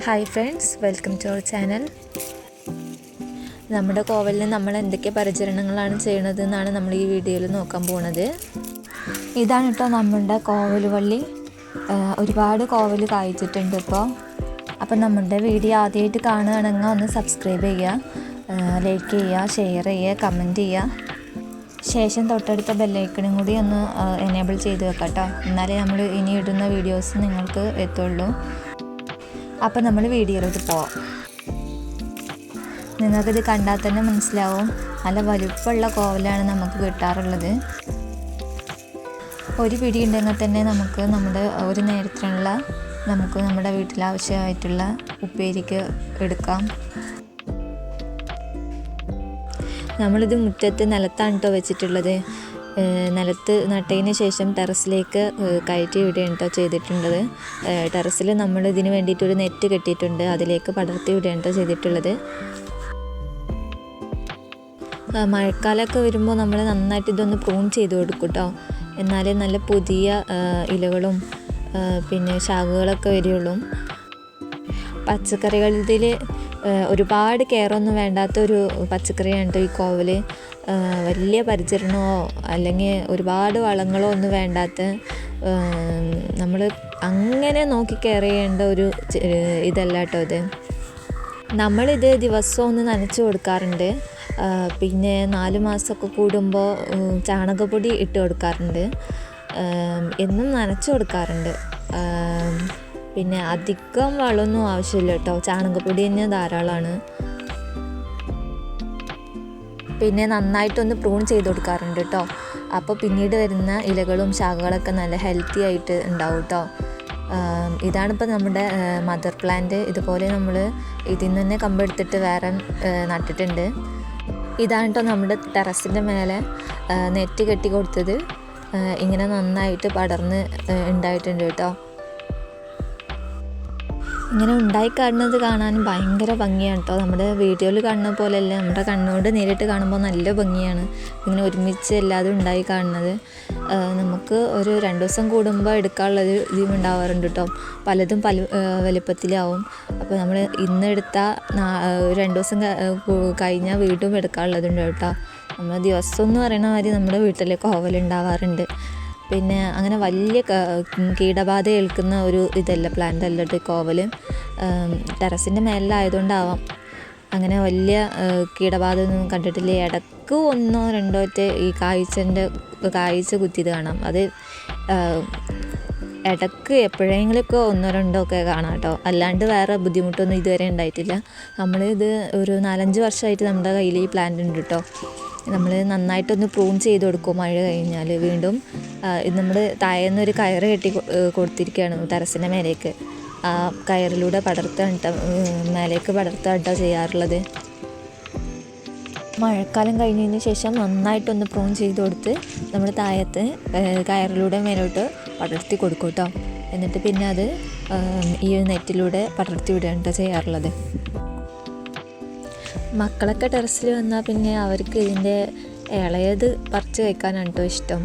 Hi friends, welcome to our channel. നമ്മുടെ കോവലിന് നമ്മൾ എന്തൊക്കെ പരിചരണങ്ങളാണ് ചെയ്യണത് എന്നാണ് നമ്മൾ ഈ വീഡിയോയിൽ നോക്കാൻ പോകുന്നത്. ഇതാണ് കേട്ടോ നമ്മളുടെ കോവൽ വള്ളി. ഒരുപാട് കോവൽ കായ്ച്ചിട്ടുണ്ട് അപ്പോൾ നമ്മളുടെ വീഡിയോ ആദ്യമായിട്ട് കാണുകയാണെങ്കിൽ ഒന്ന് സബ്സ്ക്രൈബ് ചെയ്യുക, ലൈക്ക് ചെയ്യുക, ഷെയർ ചെയ്യുക, കമൻറ്റ് ചെയ്യുക. ശേഷം തൊട്ടടുത്ത ബെല്ലൈക്കണും കൂടി ഒന്ന് എനേബിൾ ചെയ്ത് വെക്കാം കേട്ടോ. എന്നാലേ നമ്മൾ ഇനി ഇടുന്ന വീഡിയോസ് നിങ്ങൾക്ക് എത്തുള്ളൂ. അപ്പോൾ നമ്മൾ വീഡിയോയിലോട്ട് പോവാം. നിങ്ങൾക്കിത് കണ്ടാൽ തന്നെ മനസ്സിലാവും, നല്ല വലുപ്പമുള്ള കോവലാണ് നമുക്ക് കിട്ടാറുള്ളത്. ഒരു പിടി ഉണ്ടെങ്കിൽ തന്നെ നമുക്ക് നമ്മുടെ ഒരു നേരത്തിനുള്ള നമ്മുടെ വീട്ടിൽ ആവശ്യമായിട്ടുള്ള ഉപ്പേരിക്ക് എടുക്കാം. നമ്മളിത് മുറ്റത്ത് നിലത്താണ് കേട്ടോ വെച്ചിട്ടുള്ളത്. നിലത്ത് നട്ടതിന് ശേഷം ടെറസിലേക്ക് കയറ്റി വിടുകയാണ് കേട്ടോ ചെയ്തിട്ടുള്ളത്. ടെറസിൽ നമ്മൾ ഇതിന് വേണ്ടിയിട്ടൊരു നെറ്റ് കെട്ടിയിട്ടുണ്ട്, അതിലേക്ക് പടർത്തി വിടുകയാണ് കേട്ടോ ചെയ്തിട്ടുള്ളത്. മഴക്കാലമൊക്കെ വരുമ്പോൾ നമ്മൾ നന്നായിട്ട് ഇതൊന്ന് പ്രൂൺ ചെയ്ത് കൊടുക്കും കേട്ടോ. എന്നാലേ നല്ല പുതിയ ഇലകളും പിന്നെ ശാഖകളൊക്കെ വരികയുള്ളൂ. പച്ചക്കറികളിൽ ഒരുപാട് കെയറൊന്നും വേണ്ടാത്തൊരു പച്ചക്കറിയാണ് കേട്ടോ ഈ കോവൽ. വലിയ പരിചരണമോ അല്ലെങ്കിൽ ഒരുപാട് വളങ്ങളോ ഒന്നും വേണ്ടാത്ത, നമ്മൾ അങ്ങനെ നോക്കി കെയർ ചെയ്യേണ്ട ഒരു ഇതല്ല കേട്ടോ ഇത്. നമ്മളിത് ദിവസവും ഒന്ന് നനച്ച് കൊടുക്കാറുണ്ട്. പിന്നെ 4 മാസമൊക്കെ കൂടുമ്പോൾ ചാണകപ്പൊടി ഇട്ട് കൊടുക്കാറുണ്ട്. എന്നും നനച്ച് കൊടുക്കാറുണ്ട്. പിന്നെ അധികം വളമൊന്നും ആവശ്യമില്ല കേട്ടോ, ചാണകപ്പൊടി തന്നെ ധാരാളമാണ്. പിന്നെ നന്നായിട്ടൊന്ന് പ്രൂൺ ചെയ്ത് കൊടുക്കാറുണ്ട് കേട്ടോ. അപ്പോൾ പിന്നീട് വരുന്ന ഇലകളും ശാഖകളൊക്കെ നല്ല ഹെൽത്തി ആയിട്ട് ഉണ്ടാവും കേട്ടോ. ഇതാണിപ്പോൾ നമ്മുടെ മദർ പ്ലാന്റ്. ഇതുപോലെ നമ്മൾ ഇതിൽ നിന്ന് തന്നെ കമ്പെടുത്തിട്ട് വേറെ നട്ടിട്ടുണ്ട്. ഇതാണ് കേട്ടോ നമ്മുടെ ടെറസിൻ്റെ മേലെ നെറ്റ് കെട്ടി കൊടുത്തത്. ഇങ്ങനെ നന്നായിട്ട് പടർന്ന് ഉണ്ടായിട്ടുണ്ട് കേട്ടോ. ഇങ്ങനെ ഉണ്ടായി കാണുന്നത് കാണാനും ഭയങ്കര ഭംഗിയാണ് കേട്ടോ. നമ്മുടെ വീഡിയോയിൽ കാണുന്ന പോലെയല്ല, നമ്മുടെ കണ്ണോട് നേരിട്ട് കാണുമ്പോൾ നല്ല ഭംഗിയാണ് ഇങ്ങനെ ഒരുമിച്ച് എല്ലാതും ഉണ്ടായി കാണുന്നത്. നമുക്ക് ഒരു 2 ദിവസം കൂടുമ്പോൾ എടുക്കാനുള്ളത് ഇതും ഉണ്ടാവാറുണ്ട് കേട്ടോ. പലതും പല വലുപ്പത്തിലാവും. അപ്പോൾ നമ്മൾ ഇന്നെടുത്ത 2 ദിവസം കഴിഞ്ഞാൽ വീണ്ടും എടുക്കാനുള്ളതുണ്ട് കേട്ടോ. നമ്മൾ ദിവസം എന്ന് പറയുന്ന മാതിരി നമ്മുടെ വീട്ടിൽ കോവലുണ്ടാവാറുണ്ട്. പിന്നെ അങ്ങനെ വലിയ കീടബാധ ഏൽക്കുന്ന ഒരു ഇതല്ല, പ്ലാന്റ് അല്ല കേട്ടോ കോവൽ. ടെറസിൻ്റെ മേലിലായതുകൊണ്ടാവാം അങ്ങനെ വലിയ കീടബാധ ഒന്നും കണ്ടിട്ടില്ല. ഇടയ്ക്ക് 1-2 ഈ കായ്ച്ച കുത്തിയത് കാണാം. അത് ഇടയ്ക്ക് എപ്പോഴെങ്കിലുമൊക്കെ 1-2 ഒക്കെ കാണാം കേട്ടോ. അല്ലാണ്ട് വേറെ ബുദ്ധിമുട്ടൊന്നും ഇതുവരെ ഉണ്ടായിട്ടില്ല. നമ്മളിത് ഒരു 4-5 വർഷമായിട്ട് നമ്മുടെ കയ്യിൽ ഈ പ്ലാന്റ് ഉണ്ട് കേട്ടോ. നമ്മൾ നന്നായിട്ടൊന്ന് പ്രൂൺ ചെയ്ത് കൊടുക്കും. മഴ കഴിഞ്ഞാൽ വീണ്ടും നമ്മൾ താഴേന്നൊരു കയറ് കെട്ടി കൊടുത്തിരിക്കുകയാണ് ടെറസിൻ്റെ മേലേക്ക്. ആ കയറിലൂടെ മേലേക്ക് പടർത്താട്ടോ ചെയ്യാറുള്ളത്. മഴക്കാലം കഴിഞ്ഞതിന് ശേഷം നന്നായിട്ടൊന്ന് പ്രൂൺ ചെയ്ത് കൊടുത്ത് നമ്മൾ താഴത്ത് കയറിലൂടെ മേലോട്ട് പടർത്തി കൊടുക്കും കേട്ടോ. എന്നിട്ട് പിന്നെ അത് ഈ നെറ്റിലൂടെ പടർത്തി വിടുകയാണ് കേട്ടോ ചെയ്യാറുള്ളത്. മക്കളൊക്കെ ടെറസിൽ വന്നാൽ പിന്നെ അവർക്ക് ഇതിൻ്റെ ഇളയത് പറിച്ച് കഴിക്കാനാണ് കേട്ടോ ഇഷ്ടം.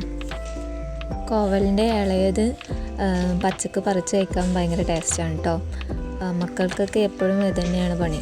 കോവലിൻ്റെ ഇളയത് പച്ചക്ക് പറിച്ച് കഴിക്കാൻ ഭയങ്കര ടേസ്റ്റാണ് കേട്ടോ. മക്കൾക്കൊക്കെ എപ്പോഴും ഇത് തന്നെയാണ് പണി.